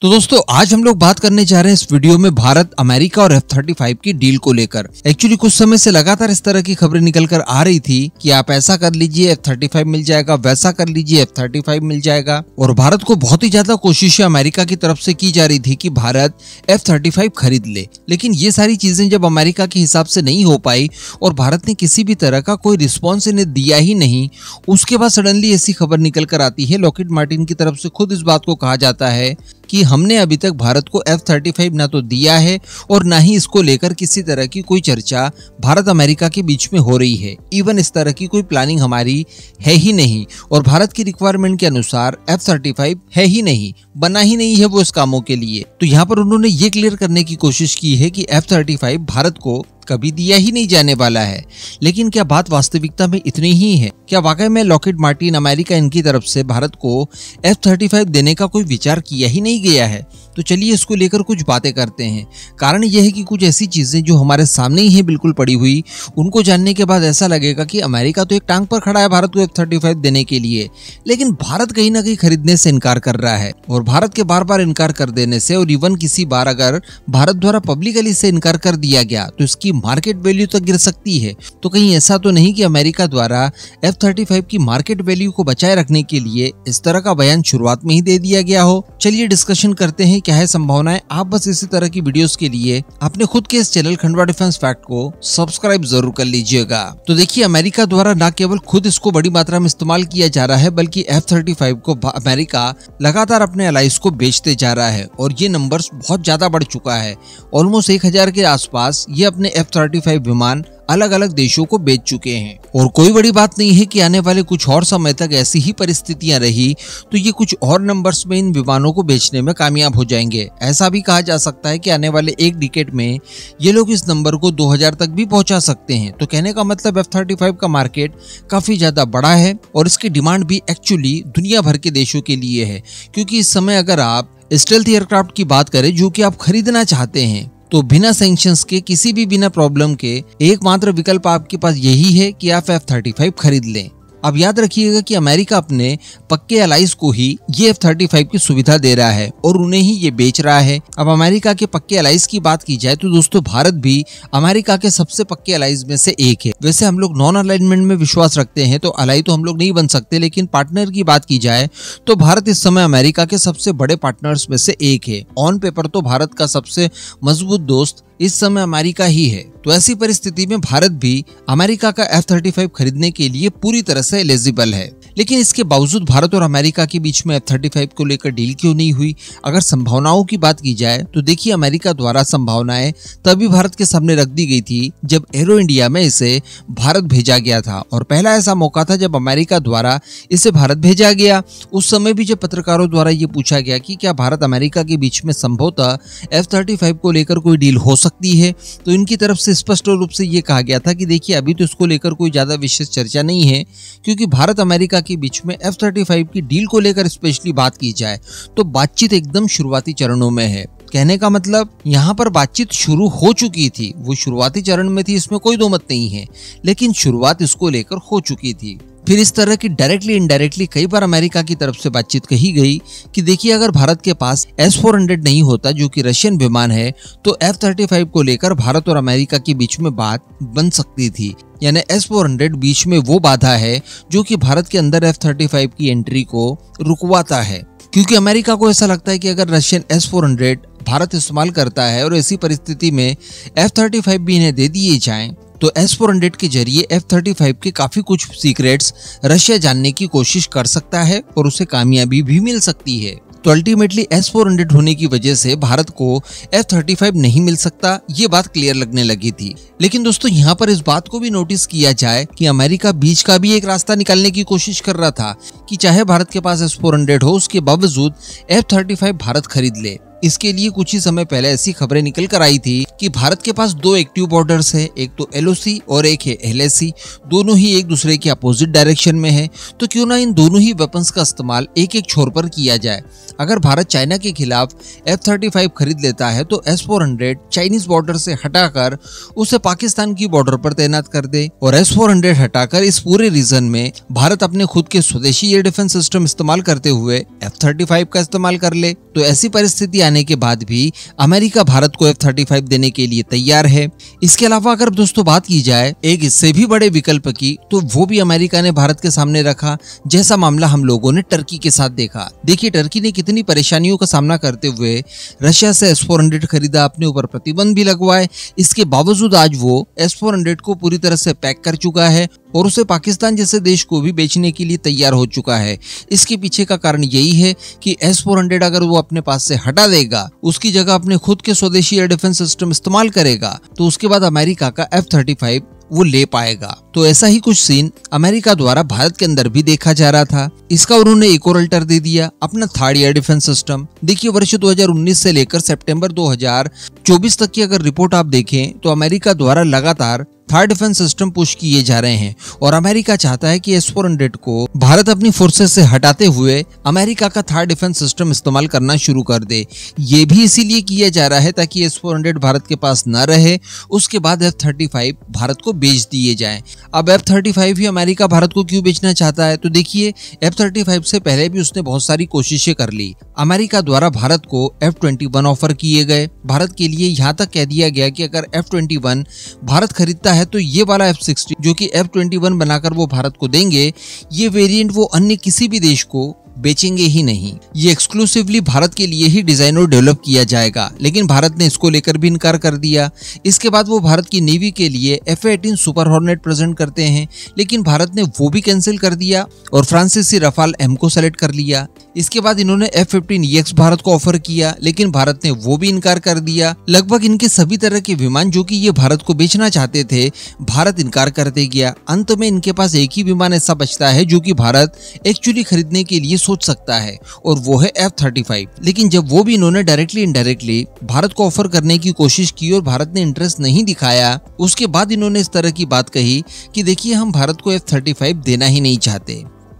तो दोस्तों आज हम लोग बात करने जा रहे हैं इस वीडियो में भारत अमेरिका और F-35 की डील को लेकर। एक्चुअली कुछ समय से लगातार इस तरह की खबरें निकल कर आ रही थी कि आप ऐसा कर लीजिए F-35 मिल जाएगा, वैसा कर लीजिए F-35 मिल जाएगा। और भारत को बहुत ही ज्यादा कोशिशें अमेरिका की तरफ से की जा रही थी कि भारत F-35 खरीद ले, लेकिन ये सारी चीजें जब अमेरिका के हिसाब से नहीं हो पाई और भारत ने किसी भी तरह का कोई रिस्पॉन्स इन्हें दिया ही नहीं, उसके बाद सडनली ऐसी खबर निकल कर आती है। लॉकहीड मार्टिन की तरफ से खुद इस बात को कहा जाता है कि हमने अभी तक भारत को F-35 ना तो दिया है और ना ही इसको लेकर किसी तरह की कोई चर्चा भारत अमेरिका के बीच में हो रही है। इवन इस तरह की कोई प्लानिंग हमारी है ही नहीं और भारत की रिक्वायरमेंट के अनुसार F-35 है ही नहीं, बना ही नहीं है वो इस कामों के लिए। तो यहाँ पर उन्होंने ये क्लियर करने की कोशिश की है कि F-35 भारत को कभी दिया ही नहीं जाने वाला है। लेकिन क्या बात वास्तविकता में इतनी ही है? क्या वाकई में लॉकहीड मार्टिन अमेरिका इनकी तरफ से भारत को F-35 देने का कोई विचार किया ही नहीं गया है? तो चलिए इसको लेकर कुछ बातें करते हैं। कारण यह है कि कुछ ऐसी चीजें जो हमारे सामने ही है बिल्कुल पड़ी हुई, उनको जानने के बाद ऐसा लगेगा कि अमेरिका तो एक टांग पर खड़ा है भारत को F-35 देने के लिए, लेकिन भारत कहीं ना कहीं खरीदने से इनकार कर रहा है। और भारत के बार बार इनकार कर देने से और इवन किसी बार अगर भारत द्वारा पब्लिकली से इनकार कर दिया गया तो इसकी मार्केट वैल्यू तक गिर सकती है। तो कहीं ऐसा तो नहीं कि अमेरिका द्वारा F-35 की मार्केट वैल्यू को बचाए रखने के लिए इस तरह का बयान शुरुआत में ही दे दिया गया हो? चलिए डिस्कशन करते हैं क्या है संभावनाएं। आप बस इसी तरह की वीडियोस के लिए अपने खुद के इस चैनल खंडवा डिफेंस फैक्ट को सब्सक्राइब जरूर कर लीजिएगा। तो देखिए, अमेरिका द्वारा न केवल खुद इसको बड़ी मात्रा में इस्तेमाल किया जा रहा है, बल्कि F-35 को अमेरिका लगातार अपने अलाइज को बेचते जा रहा है और ये नंबर्स बहुत ज्यादा बढ़ चुका है। ऑलमोस्ट 1000 के आसपास ये अपने F-35 विमान अलग अलग देशों को बेच चुके हैं। और कोई बड़ी बात नहीं है कि आने वाले कुछ और समय तक ऐसी ही परिस्थितियां रही तो ये कुछ और नंबर्स में इन विमानों को बेचने में कामयाब हो जाएंगे। ऐसा भी कहा जा सकता है कि आने वाले एक डिकेड में ये लोग इस नंबर को 2000 तक भी पहुंचा सकते हैं। तो कहने का मतलब F-35 का मार्केट काफी ज्यादा बड़ा है और इसकी डिमांड भी एक्चुअली दुनिया भर के देशों के लिए है। क्योंकि इस समय अगर आप स्टेल्थ एयरक्राफ्ट की बात करें जो कि आप खरीदना चाहते हैं, तो बिना सैंक्शंस के, किसी भी बिना प्रॉब्लम के एकमात्र विकल्प आपके पास यही है कि आप F-35 खरीद लें। अब याद रखिएगा कि अमेरिका अपने पक्के अलाइज को ही ये F-35 की सुविधा दे रहा है और उन्हें ही ये बेच रहा है। अब अमेरिका के पक्के अलाइज की बात की जाए तो दोस्तों भारत भी अमेरिका के सबसे पक्के अलाइज में से एक है। वैसे हम लोग नॉन अलाइनमेंट में विश्वास रखते हैं तो अलाई तो हम लोग नहीं बन सकते, लेकिन पार्टनर की बात की जाए तो भारत इस समय अमेरिका के सबसे बड़े पार्टनर्स में से एक है। ऑन पेपर तो भारत का सबसे मजबूत दोस्त इस समय अमेरिका ही है। तो ऐसी परिस्थिति में भारत भी अमेरिका का F-35 खरीदने के लिए पूरी तरह से एलिजिबल है। लेकिन इसके बावजूद भारत और अमेरिका के बीच में F-35 को लेकर डील क्यों नहीं हुई? अगर संभावनाओं की बात की जाए तो देखिए, अमेरिका द्वारा संभावनाएं तभी भारत के सामने रख दी गई थी जब एरो इंडिया में इसे भारत भेजा गया था। और पहला ऐसा मौका था जब अमेरिका द्वारा इसे भारत भेजा गया। उस समय भी जब पत्रकारों द्वारा ये पूछा गया कि क्या भारत अमेरिका के बीच में संभवतः F-35 को लेकर कोई डील हो सकती है, तो इनकी तरफ से स्पष्ट रूप से ये कहा गया था कि देखिए, अभी तो इसको लेकर कोई ज्यादा विशेष चर्चा नहीं है, क्योंकि भारत अमेरिका के बीच में F-35 की डील को लेकर स्पेशली बात की जाए तो बातचीत एकदम शुरुआती चरणों में है। कहने का मतलब यहाँ पर बातचीत शुरू हो चुकी थी, वो शुरुआती चरण में थी, इसमें कोई दो मत नहीं है, लेकिन शुरुआत इसको लेकर हो चुकी थी। फिर इस तरह की डायरेक्टली इनडायरेक्टली कई बार अमेरिका की तरफ से बातचीत कही गई कि देखिए, अगर भारत के पास S-400 नहीं होता जो कि रशियन विमान है, तो F-35 को लेकर भारत और अमेरिका के बीच में बात बन सकती थी। यानी S-400 बीच में वो बाधा है जो कि भारत के अंदर F-35 की एंट्री को रुकवाता है। क्योंकि अमेरिका को ऐसा लगता है कि अगर रशियन S-400 भारत इस्तेमाल करता है और ऐसी परिस्थिति में F-35 भी इन्हें दे दिए जाएं, तो S-400 के जरिए F-35 के काफी कुछ सीक्रेट्स रशिया जानने की कोशिश कर सकता है और उसे कामयाबी भी मिल सकती है। तो अल्टीमेटली S-400 होने की वजह से भारत को F-35 नहीं मिल सकता, ये बात क्लियर लगने लगी थी। लेकिन दोस्तों, यहाँ पर इस बात को भी नोटिस किया जाए कि अमेरिका बीच का भी एक रास्ता निकालने की कोशिश कर रहा था कि चाहे भारत के पास S-400 हो, उसके बावजूद F-35 भारत खरीद ले। इसके लिए कुछ ही समय पहले ऐसी खबरें निकल कर आई थी कि भारत के पास दो एक्टिव बॉर्डर्स है, एक तो LOC और एक है LAC, दोनों ही एक दूसरे के अपोजिट डायरेक्शन में है। तो क्यों ना इन दोनों ही वेपन्स का इस्तेमाल एक एक छोर पर किया जाए। अगर भारत चाइना के खिलाफ F-35 खरीद लेता है तो S-400 चाइनीज बॉर्डर से हटाकर उसे पाकिस्तान की बॉर्डर पर तैनात कर दे और S-400 हटाकर इस पूरे रीजन में भारत अपने खुद के स्वदेशी एयर डिफेंस सिस्टम इस्तेमाल करते हुए F-35 का इस्तेमाल कर ले। तो ऐसी परिस्थिति आने के बाद भी अमेरिका भारत को F-35 देने के लिए तैयार है। इसके अलावा अगर दोस्तों बात की जाए एक इससे भी बड़े विकल्प की, तो वो भी अमेरिका ने भारत के सामने रखा, जैसा मामला हम लोगों ने टर्की के साथ देखा। देखिए टर्की ने कितनी परेशानियों का सामना करते हुए रशिया से S-400 खरीदा, अपने ऊपर प्रतिबंध भी लगवाए। इसके बावजूद आज वो S-400 को पूरी तरह से पैक कर चुका है और उसे पाकिस्तान जैसे देश को भी बेचने के लिए तैयार हो चुका है। इसके पीछे का कारण यही है कि S-400 अगर वो अपने पास से हटा देगा, उसकी जगह अपने खुद के स्वदेशी एयर डिफेंस सिस्टम इस्तेमाल करेगा, तो उसके बाद अमेरिका का F-35 वो ले पाएगा। तो ऐसा ही कुछ सीन अमेरिका द्वारा भारत के अंदर भी देखा जा रहा था। इसका उन्होंने एक और अल्टर दे दिया, अपना थर्ड एयर डिफेंस सिस्टम। देखिए वर्ष 2019 से लेकर सितंबर 2024 तक की अगर रिपोर्ट आप देखें तो अमेरिका द्वारा लगातार थर्ड डिफेंस सिस्टम पुश किए जा रहे हैं और अमेरिका चाहता है कि S-400 को भारत अपनी फोर्सेस से हटाते हुए अमेरिका का थर्ड डिफेंस सिस्टम इस्तेमाल करना शुरू कर दे। ये भी इसीलिए किया जा रहा है ताकि S-400 भारत के पास न रहे, उसके बाद F-35 भारत को बेच दिए जाएं। अब F-35 ही अमेरिका भारत को क्यों बेचना चाहता है? तो देखिए F-35 से पहले भी उसने बहुत सारी कोशिशें कर ली। अमेरिका द्वारा भारत को F-21 ऑफर किए गए। भारत के लिए यहाँ तक कह दिया गया कि अगर F-21 भारत खरीदता है तो ये वाला F-60 जो कि F-21 बनाकर वो भारत को देंगे, ये वेरिएंट वो अन्य किसी भी देश को बेचेंगे ही नहीं। ये एक्सक्लूसिवली भारत के लिए ही डिजाइन और डेवलप किया जाएगा। लेकिन भारत ने इसको लेकर भी इनकार कर दिया। इसके बाद वो भारत की नेवी के लिए F-18 सुपर हॉर्नेट प्रेजेंट करते हैं, लेकिन भारत ने वो भी कैंसिल कर दिया और फ्रांसीसी रफाल M को सेलेक्ट कर लिया। इसके बाद इन्होंने F-15EX भारत को ऑफर किया, लेकिन भारत ने वो भी इनकार कर दिया। लगभग इनके सभी तरह के विमान जो कि ये भारत को बेचना चाहते थे, भारत इनकार करते गया। अंत में इनके पास एक ही विमान ऐसा बचता है जो कि भारत एक्चुअली खरीदने के लिए सोच सकता है और वो है F-35। लेकिन जब वो भी इन्होंने डायरेक्टली इनडायरेक्टली भारत को ऑफर करने की कोशिश की और भारत ने इंटरेस्ट नहीं दिखाया, उसके बाद इन्होंने इस तरह की बात कही कि देखिए हम भारत को F-35 देना ही नहीं चाहते,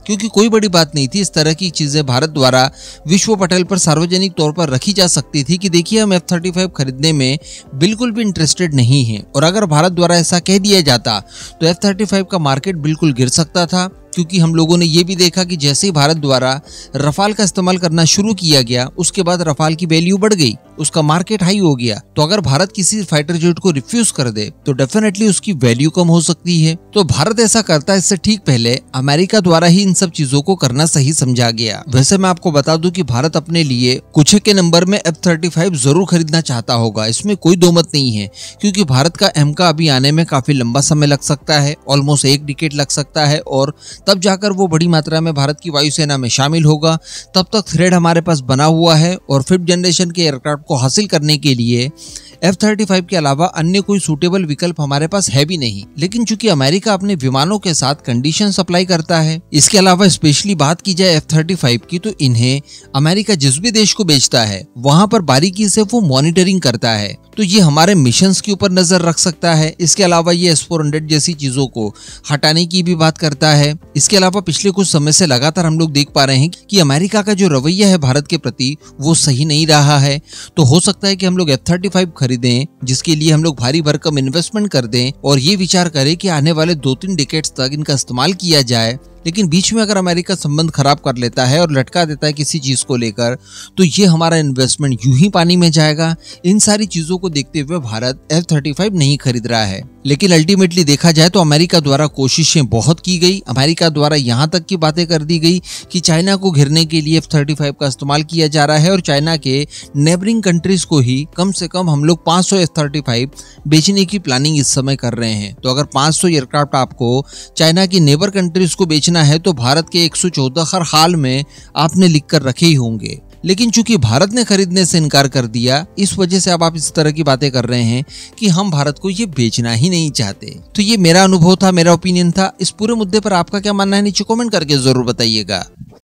क्योंकि कोई बड़ी बात नहीं थी। इस तरह की चीजें भारत द्वारा विश्व पटल पर सार्वजनिक तौर पर रखी जा सकती थी कि देखिए हम F-35 खरीदने में बिल्कुल भी इंटरेस्टेड नहीं हैं। और अगर भारत द्वारा ऐसा कह दिया जाता तो F-35 का मार्केट बिल्कुल गिर सकता था, क्योंकि हम लोगों ने ये भी देखा कि जैसे ही भारत द्वारा रफाल का इस्तेमाल करना शुरू किया गया, उसके बाद रफाल की वैल्यू बढ़ गई, उसका मार्केट हाई हो गया। तो अगर भारत किसी फाइटर जेट को रिफ्यूज कर दे तो डेफिनेटली उसकी वैल्यू कम हो सकती है। तो भारत ऐसा करता है इससे ठीक पहले अमेरिका द्वारा ही इन सब चीजों को करना सही समझा गया। वैसे मैं आपको बता दूं कि भारत अपने लिए कुछ के नंबर में F-35 जरूर खरीदना चाहता होगा, इसमें कोई दो मत नहीं है, क्योंकि भारत का M का अभी आने में काफी लंबा समय लग सकता है, ऑलमोस्ट 1 डिकेड लग सकता है, और तब जाकर वो बड़ी मात्रा में भारत की वायुसेना में शामिल होगा। तब तक थ्रेड हमारे पास बना हुआ है और 5th जनरेशन के एयरक्राफ्ट को हासिल करने के लिए F-35 के अलावा अन्य कोई सूटेबल विकल्प हमारे पास है भी नहीं। लेकिन चूंकि अमेरिका अपने विमानों के साथ कंडीशन सप्लाई करता है, इसके अलावा स्पेशली बात की जाए F-35 की, तो इन्हें अमेरिका जिस भी देश को बेचता है वहां पर बारीकी से वो मॉनिटरिंग करता है। तो ये हमारे मिशंस के ऊपर नजर रख सकता है। इसके अलावा ये S-400 जैसी चीजों को हटाने की भी बात करता है। इसके अलावा पिछले कुछ समय से लगातार हम लोग देख पा रहे हैं कि अमेरिका का जो रवैया है भारत के प्रति वो सही नहीं रहा है। तो हो सकता है कि हम लोग F-35 खरीदें, जिसके लिए हम लोग भारी भरकम इन्वेस्टमेंट कर दें और ये विचार करें कि आने वाले 2-3 डिकेड्स तक इनका इस्तेमाल किया जाए। लेकिन बीच में अगर अमेरिका संबंध खराब कर लेता है और लटका देता है किसी चीज को लेकर, तो ये हमारा इन्वेस्टमेंट यूं ही पानी में जाएगा। इन सारी चीजों को देखते हुए भारत F-35 नहीं खरीद रहा है। लेकिन अल्टीमेटली देखा जाए तो अमेरिका द्वारा कोशिशें बहुत की गई। अमेरिका द्वारा यहाँ तक की बातें कर दी गई कि चाइना को घेरने के लिए F-35 का इस्तेमाल किया जा रहा है और चाइना के नेबरिंग कंट्रीज को ही कम से कम हम लोग 500 F-35 बेचने की प्लानिंग इस समय कर रहे हैं। तो अगर 500 एयरक्राफ्ट आपको चाइना की नेबर कंट्रीज को बेचना है तो भारत के 114 हर हाल में आपने लिख कर रखे ही होंगे। लेकिन चूंकि भारत ने खरीदने से इनकार कर दिया, इस वजह से अब आप इस तरह की बातें कर रहे हैं कि हम भारत को ये बेचना ही नहीं चाहते। तो ये मेरा अनुभव था, मेरा ओपिनियन था। इस पूरे मुद्दे पर आपका क्या मानना है नीचे कमेंट करके जरूर बताइएगा।